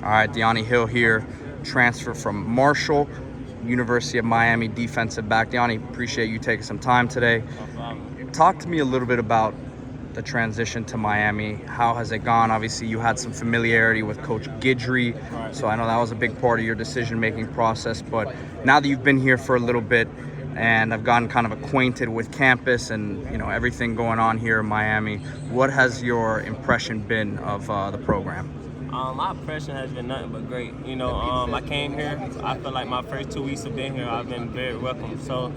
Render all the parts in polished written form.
All right, Dyoni Hill here, transfer from Marshall, University of Miami, defensive back. Dyoni, appreciate you taking some time today. No problem. Talk to me a little bit about the transition to Miami. How has it gone? Obviously, you had some familiarity with Coach Guidry, Right. so I know that was a big part of your decision-making process. But now that you've been here for a little bit and I've gotten kind of acquainted with campus and everything going on here in Miami, what has your impression been of the program? My impression has been nothing but great. I came here. I feel like my first 2 weeks of being here, I've been very welcome. So,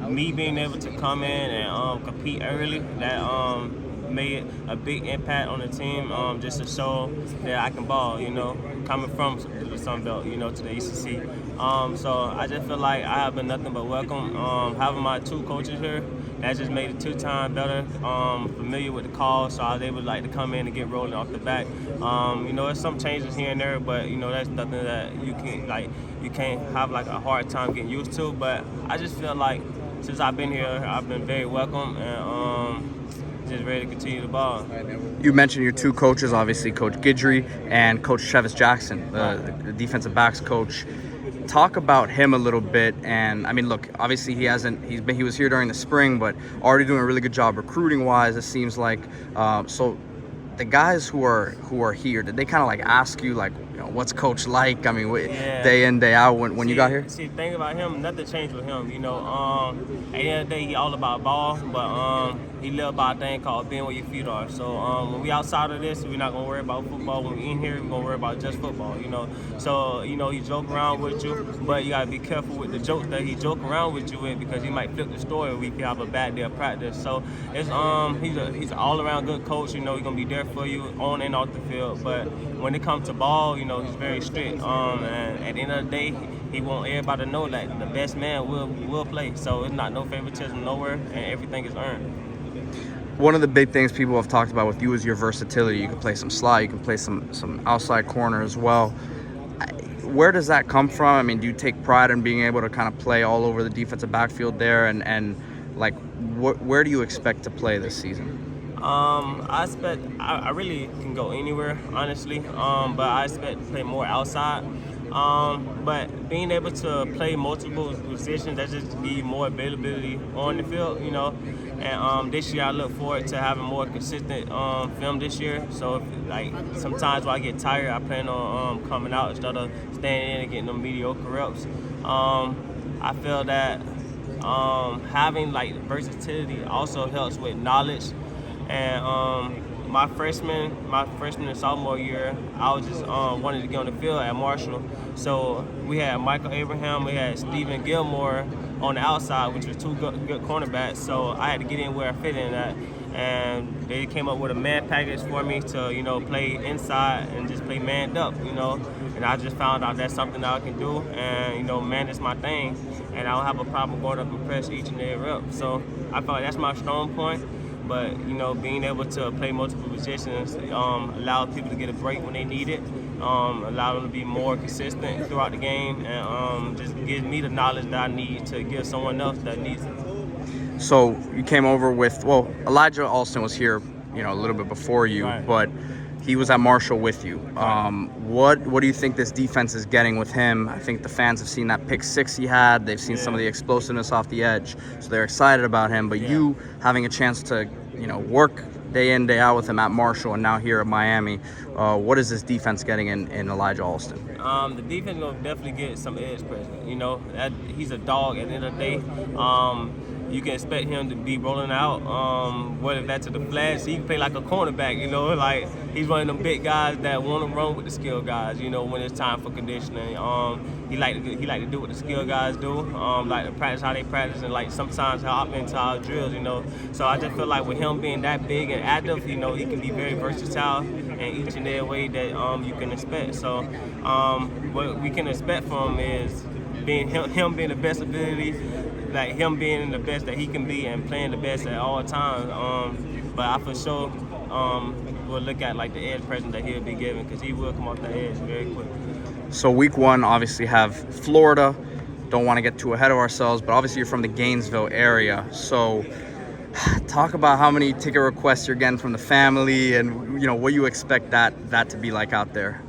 me being able to come in and compete early, that made a big impact on the team. Just to show that I can ball. Coming from the Sun Belt, to the ACC. So I just feel like I have been nothing but welcome. Having my two coaches here, that just made it 2 times better. Familiar with the call, so I was able to come in and get rolling off the back. There's some changes here and there, but that's nothing that you can't have a hard time getting used to. But I just feel like since I've been here, I've been very welcome and just ready to continue the ball. You mentioned your two coaches, obviously Coach Guidry and Coach Travis Jackson, the defensive backs coach. Talk about him a little bit. And I mean, look, obviously he was here during the spring, but already doing a really good job recruiting wise, it seems like. So the guys who are here, did they kind of ask you what's coach like? I mean, day in, day out when you got here? See, the thing about him, nothing changed with him. At the end of the day, he all about ball, but he live by a thing called being where your feet are. So when we outside of this, we're not gonna worry about football. When we in here, we're gonna worry about just football. So he joke around with you, but you gotta be careful with the jokes that he joke around with you with, because he might flip the story if you have a bad day of practice. So it's he's an all around good coach. He's gonna be there for you on and off the field. But when it comes to ball, he's very strict. And at the end of the day, he want everybody to know that the best man will play. So it's not no favoritism nowhere, and everything is earned. One of the big things people have talked about with you is your versatility. You can play some slot, you can play some outside corner as well. Where does that come from? I mean, do you take pride in being able to kind of play all over the defensive backfield there? And where do you expect to play this season? I really can go anywhere, honestly. But I expect to play more outside. But being able to play multiple positions, that just give you more availability on the field, And this year I look forward to having more consistent film this year. So sometimes when I get tired, I plan on coming out instead of staying in and getting them mediocre reps. I feel that having versatility also helps with knowledge. And my freshman and sophomore year, I was just wanted to get on the field at Marshall. So we had Michael Abraham, we had Stephen Gilmore on the outside, which was two good cornerbacks. So I had to get in where I fit in at. And they came up with a man package for me to, play inside and just play manned up, And I just found out that's something that I can do. And, man is my thing. And I don't have a problem going up and press each and every rep. So I feel like that's my strong point. But, being able to play multiple positions allows people to get a break when they need it, allow them to be more consistent throughout the game, and just gives me the knowledge that I need to give someone else that needs it. So you came over with, Elijah Alston was here, a little bit before you, right. But he was at Marshall with you. What do you think this defense is getting with him? I think the fans have seen that pick six he had. They've seen some of the explosiveness off the edge, so they're excited about him. But you having a chance to, work day in, day out with him at Marshall and now here at Miami, what is this defense getting in Elijah Alston? The defense will definitely get some edge pressure. He's a dog at the end of the day. You can expect him to be rolling out, whether that's to the flats. He can play like a cornerback, he's one of them big guys that want to run with the skill guys, when it's time for conditioning. He like to do what the skill guys do, like to practice how they practice, and sometimes hop into our drills, So I just feel like with him being that big and active, he can be very versatile in each and every way that you can expect. So what we can expect from him is him being the best ability, him being the best that he can be and playing the best at all times. But I for sure will look at the edge pressure that he'll be given, because he will come off the edge very quick. So week one, obviously have Florida. Don't want to get too ahead of ourselves, but obviously you're from the Gainesville area. So talk about how many ticket requests you're getting from the family, and what you expect that to be like out there.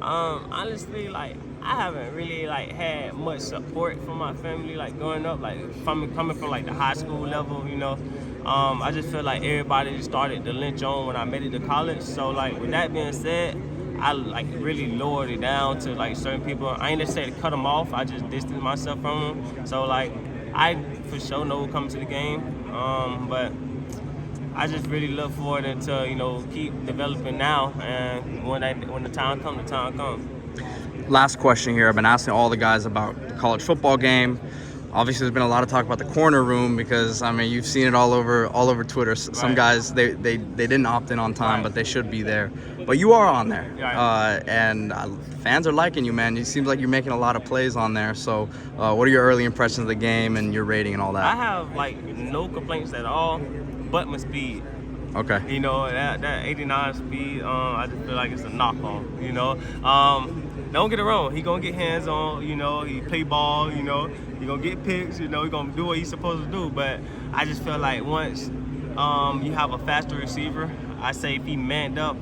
Honestly, like I haven't really like had much support from my family, like growing up, like coming from like the high school level, you know. I just feel like everybody just started to lynch on when I made it to college. So like with that being said, I like really lowered it down to like certain people. I ain't necessarily cut them off. I just distanced myself from them. So like I for sure know who comes to the game, but I just really look forward to keep developing now, and when the time comes, the time comes. Last question here. I've been asking all the guys about the college football game. Obviously, there's been a lot of talk about the corner room because I mean you've seen it all over Twitter. Some Right. guys they didn't opt in on time, Right. but they should be there. But you are on there, Right. and fans are liking you, man. It seems like you're making a lot of plays on there. So, what are your early impressions of the game and your rating and all I that? have like no complaints at all, but my speed. Okay. You know, that 89 speed, I just feel like it's a knock on, you know. Don't get it wrong, he gonna get hands on, you know, he play ball, you know, he gonna get picks, you know, he gonna do what he's supposed to do. But I just feel like once you have a faster receiver, I say if he manned up,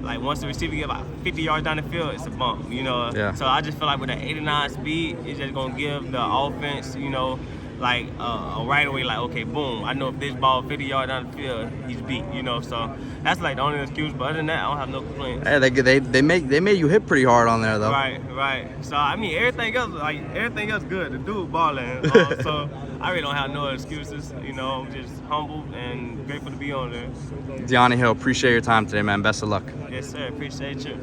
like once the receiver get about 50 yards down the field, it's a bump, you know. Yeah. So I just feel like with that 89 speed, it's just gonna give the offense, you know, like right away, like okay, boom. I know if this ball 50 yards down the field, he's beat, you know. So that's like the only excuse. But other than that, I don't have no complaints. Hey, they made you hit pretty hard on there though. Right. So I mean, everything else good. The dude balling. So I really don't have no excuses. You know, I'm just humble and grateful to be on there. Dyoni Hill, appreciate your time today, man. Best of luck. Yes, sir. Appreciate you.